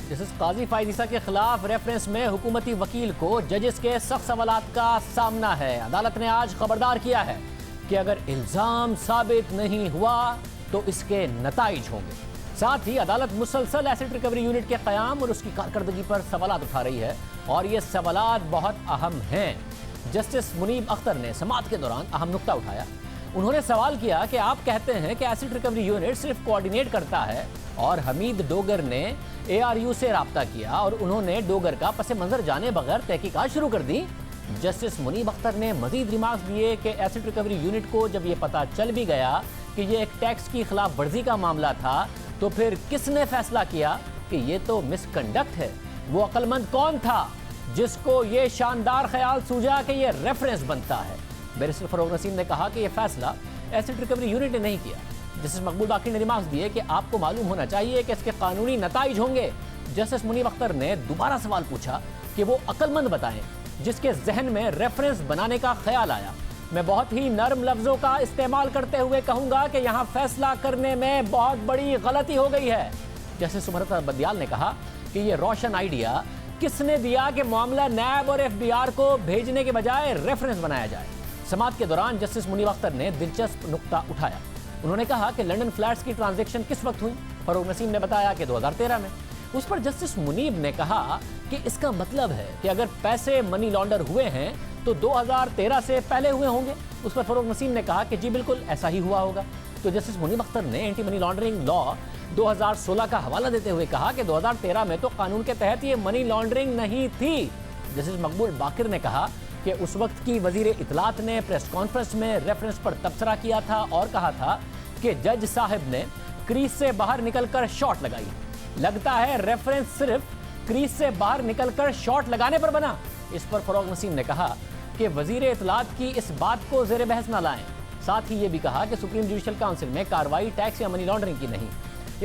Justice قاضی فائز عیسیٰ کے خلاف reference میں حکومتی وکیل کو ججز کے سخت سوالات کا سامنا ہے۔ عدالت نے آج خبردار کیا ہے کہ اگر الزام ثابت نہیں ہوا تو اس کے نتائج ہوں گے۔ ساتھ ہی عدالت مسلسل ایسٹ ریکوری یونٹ کے قیام اور اس کی کارکردگی پر سوالات اٹھا رہی ہے اور یہ سوالات بہت اہم ہیں۔ جسٹس منیب اختر نے سماعت کے دوران اہم نقطہ اٹھایا۔ انہوں نے سوال کیا کہ آپ کہتے ہیں کہ ایسٹ ریکوری یونٹ صرف کوارڈینیٹ کرتا ہے اور حمید ڈوگر نے ARU سے رابطہ کیا اور انہوں نے ڈوگر کا پس منظر جانے بغیر تحقیقات شروع کر دی۔ جسٹس منیب اختر نے مزید ریمارکس دیے کہ ایسٹ ریکوری یونٹ کو جب یہ پتہ چل بھی گیا کہ یہ ایک ٹیکس کی خلاف ورزی کا معاملہ تھا تو پھر کس نے فیصلہ کیا کہ یہ تو مس کنڈکٹ ہے؟ وہ عقل مند کون تھا جس کو یہ شاندار خیال سوجا کہ یہ ریفرنس بنتا ہے؟ بیرسٹر فروغ نسیم نے کہا کہ یہ فیصلہ ایسٹ ریکوری یونٹ نے نہیں کیا۔ جسٹس مقبول باقر نے ریمارکس دیے کہ آپ کو معلوم ہونا چاہیے کہ اس کے قانونی نتائج ہوں گے۔ جسٹس منیب اختر نے دوبارہ سوال پوچھا کہ وہ عقل مند بتائیں جس کے ذہن میں ریفرنس بنانے کا خیال آیا۔ میں بہت ہی نرم لفظوں کا استعمال کرتے ہوئے کہوں گا کہ یہاں فیصلہ کرنے میں بہت بڑی غلطی ہو گئی ہے۔ جسٹس امرتا بندیال نے کہا کہ یہ روشن آئیڈیا کس نے دیا کہ معاملہ نیب اور FBR کو بھیجنے کے بجائے ریفرنس بنایا جائے؟ سماعت کے دوران جسٹس منیب اختر نے دلچسپ نقطہ اٹھایا۔ انہوں نے کہا کہ لنڈن فلیٹس کی ٹرانزیکشن کس وقت ہوئی؟ فروغ نسیم نے بتایا کہ 2013 میں۔ اس پر جسٹس منیب نے کہا کہ اس کا مطلب ہے کہ اگر پیسے منی لانڈر ہوئے ہیں تو 2013 سے پہلے ہوئے ہوں گے۔ اس پر فروغ نسیم نے کہا کہ جی بالکل ایسا ہی ہوا ہوگا۔ تو جسٹس منیب اختر نے اینٹی منی لانڈرنگ لا 2016 کا حوالہ دیتے ہوئے کہا کہ 2013 میں تو قانون کے تحت یہ منی لانڈرنگ نہیں تھی۔ جسٹس مقبول باقر نے کہا کہ اس وقت کی وزیر اطلاعات نے پریس کانفرنس میں ریفرنس پر تبصرہ کیا تھا اور کہا تھا کہ جج صاحب نے کریز سے باہر نکل کر شاٹ لگائی۔ لگتا ہے ریفرنس صرف کریز سے باہر نکل کر شاٹ لگانے پر بنا۔ اس پر فروغ نسیم نے کہا کہ وزیر اطلاعات کی اس بات کو زیر بحث نہ لائیں۔ ساتھ ہی یہ بھی کہا کہ سپریم جوڈیشل کاؤنسل میں کارروائی ٹیکس یا منی لانڈرنگ کی نہیں۔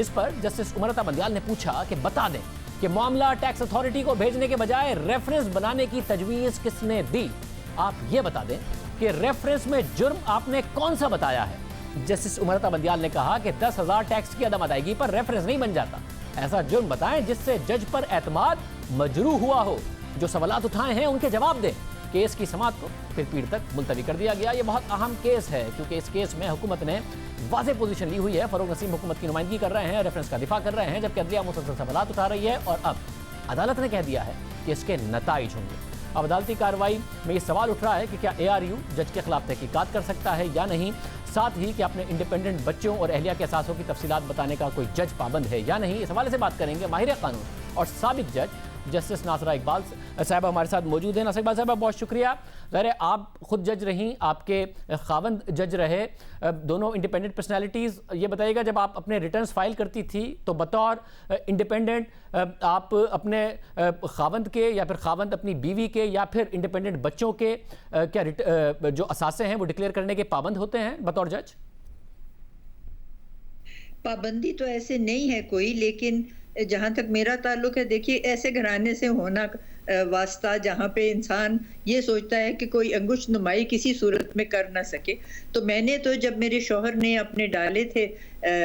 اس پر جسٹس امرتا بندیال نے پوچھا کہ بتا دیں کہ معاملہ ٹیکس اتھارٹی کو بھیجنے کے بجائے ریفرنس بنانے کی تجویز کس نے دی؟ آپ یہ بتا دیں کہ ریفرنس میں جرم آپ نے کون سا بتایا ہے؟ جسٹس امرتا بندیال نے کہا کہ 10,000 ٹیکس کی عدم ادائیگی پر ریفرنس نہیں بن جاتا۔ ایسا جرم بتائیں جس سے جج پر اعتماد مجروح ہوا ہو۔ جو سوالات اٹھائے ہیں ان کے جواب دیں۔ کیس کی سماعت کو پھر پیر تک ملتوی کر دیا گیا۔ یہ بہت اہم کیس ہے کیونکہ اس کیس میں حکومت نے واضح پوزیشن لی ہوئی ہے۔ فروغ نسیم حکومت کی نمائندگی کر رہے ہیں، ریفرنس کا دفاع کر رہے ہیں، جبکہ عدلیہ مسلسل سوالات اٹھا رہی ہے اور اب عدالت نے کہہ دیا ہے کہ اس کے نتائج ہوں گے۔ اب عدالتی کارروائی میں یہ سوال اٹھ رہا ہے کہ کیا ARU جج کے خلاف تحقیقات کر سکتا ہے یا نہیں، ساتھ ہی کہ اپنے انڈیپینڈنٹ بچوں اور اہلیہ کے اثاثوں کی تفصیلات بتانے کا کوئی جج پابند ہے یا نہیں۔ اس حوالے سے بات کریں گے ماہر قانون اور سابق جج جسٹس ناصرہ اقبال صاحبہ ہمارے ساتھ موجود ہیں۔ ناصرہ اقبال صاحبہ بہت شکریہ۔ ظاہر ہے آپ خود جج رہیں، آپ کے خاوند جج رہے، دونوں انڈیپینڈنٹ پرسنالٹیز۔ یہ بتائیے گا جب آپ اپنے ریٹرنز فائل کرتی تھی تو بطور انڈیپینڈنٹ آپ اپنے خاوند کے یا پھر خاوند اپنی بیوی کے یا پھر انڈیپینڈنٹ بچوں کے کیا جو اثاثے ہیں وہ ڈکلیئر کرنے کے پابند ہوتے ہیں بطور جج؟ پابندی تو ایسے نہیں ہے کوئی، لیکن جہاں تک میرا تعلق ہے، دیکھیے ایسے گھرانے سے ہونا واسطہ جہاں پہ انسان یہ سوچتا ہے کہ کوئی انگشت نمائی کسی صورت میں کر نہ سکے، تو میں نے تو جب میرے شوہر نے اپنے ڈالے تھے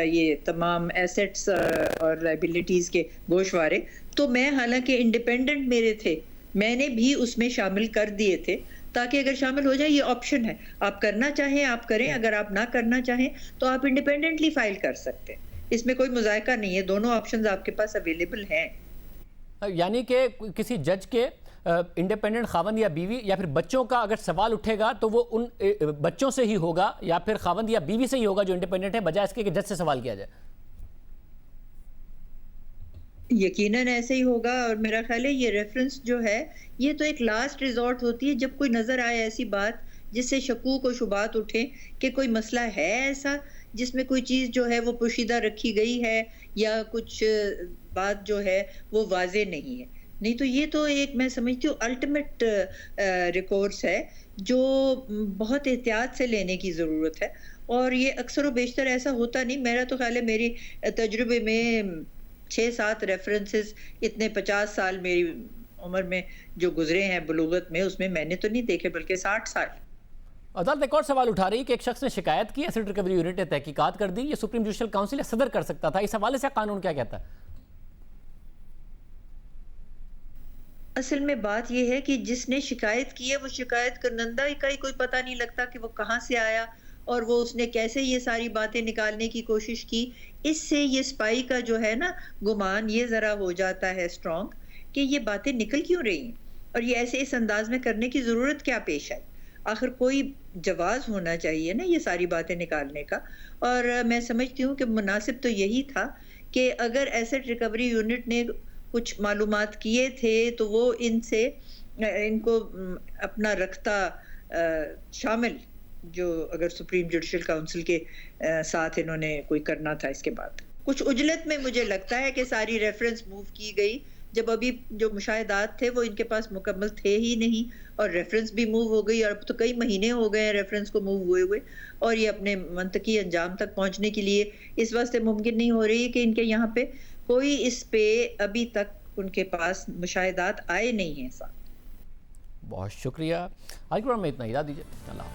یہ تمام ایسٹس اور لائبلٹیز کے گوشوارے، تو میں حالانکہ انڈیپینڈنٹ میرے تھے، میں نے بھی اس میں شامل کر دیے تھے تاکہ اگر شامل ہو جائے، یہ آپشن ہے، آپ کرنا چاہیں آپ کریں، اگر آپ نہ کرنا چاہیں تو آپ انڈیپینڈنٹلی فائل کر سکتے ہیں۔ اس میں کوئی مذائقہ نہیں ہے، دونوں آپشنز آپ کے پاس اویلیبل ہیں۔ یعنی کہ کسی جج کے انڈیپینڈنٹ خاوند یا بیوی یا پھر بچوں کا اگر سوال اٹھے گا تو وہ ان بچوں سے ہی ہوگا یا پھر خاوند یا بیوی سے ہی ہوگا جو انڈیپینڈنٹ ہے، بجائے اس کے کہ جج سے سوال کیا جائے؟ یقیناً ایسے ہی ہوگا، اور میرا خیال ہے یہ ریفرنس جو ہے یہ تو ایک لاسٹ ریزورٹ ہوتی ہے جب کوئی نظر آئے ایسی بات جس سے شکوک و شبہات اٹھیں کہ کوئی مسئلہ ہے ایسا جس میں کوئی چیز جو ہے وہ پوشیدہ رکھی گئی ہے یا کچھ بات جو ہے وہ واضح نہیں ہے۔ نہیں تو یہ تو ایک میں سمجھتی ہوں الٹیمیٹ ریکورس ہے جو بہت احتیاط سے لینے کی ضرورت ہے، اور یہ اکثر و بیشتر ایسا ہوتا نہیں۔ میرا تو خیال ہے میری تجربے میں 6-7 ریفرنسز اتنے 50 سال میری عمر میں جو گزرے ہیں بلوغت میں، اس میں نے تو نہیں دیکھے، بلکہ 60 سال۔ عدالت ایک اور سوال اٹھا رہی کہ ایک شخص نے شکایت کی، ایسٹ ریکوری یونٹ نے تحقیقات کر دی، یہ سپریم جوڈیشل کاؤنسل یا صدر کر سکتا تھا، اس حوالے سے قانون کیا کہتا ہے؟ اصل میں بات یہ ہے کہ جس نے شکایت کی ہے وہ شکایت کرنندہ کا ہی کوئی پتہ نہیں لگتا کہ وہ کہاں سے آیا اور وہ اس نے کیسے یہ ساری باتیں نکالنے کی کوشش کی. اس سے یہ سپائی کا جو ہے نا گمان یہ ذرا ہو جاتا ہے اسٹرانگ کہ یہ باتیں نکل کیوں رہی ہیں اور یہ ایسے اس انداز میں کرنے کی ضرورت کیا پیش آئی. آخر کوئی جواز ہونا چاہیے نا یہ ساری باتیں نکالنے کا. اور میں سمجھتی ہوں کہ مناسب تو یہی تھا کہ اگر ایسٹ ریکوری یونٹ نے کچھ معلومات کیے تھے تو وہ ان کو اپنا رکھتا شامل جو اگر سپریم جوڈیشل کاؤنسل کے ساتھ انہوں نے کوئی کرنا تھا. اس کے بعد کچھ عجلت میں مجھے لگتا ہے کہ ساری ریفرنس موو کی گئی جب ابھی جو مشاہدات تھے وہ ان کے پاس مکمل تھے ہی نہیں اور ریفرنس بھی موو ہو گئی اور اب تو کئی مہینے ہو گئے ہیں ریفرنس کو موو ہوئے اور یہ اپنے منطقی انجام تک پہنچنے کے لیے اس واسطے ممکن نہیں ہو رہی کہ ان کے یہاں پہ کوئی اس پہ ابھی تک ان کے پاس مشاہدات آئے نہیں ہیں. بہت شکریہ. آج کے پروگرام میں اتنا ہی. دیجیے اللہ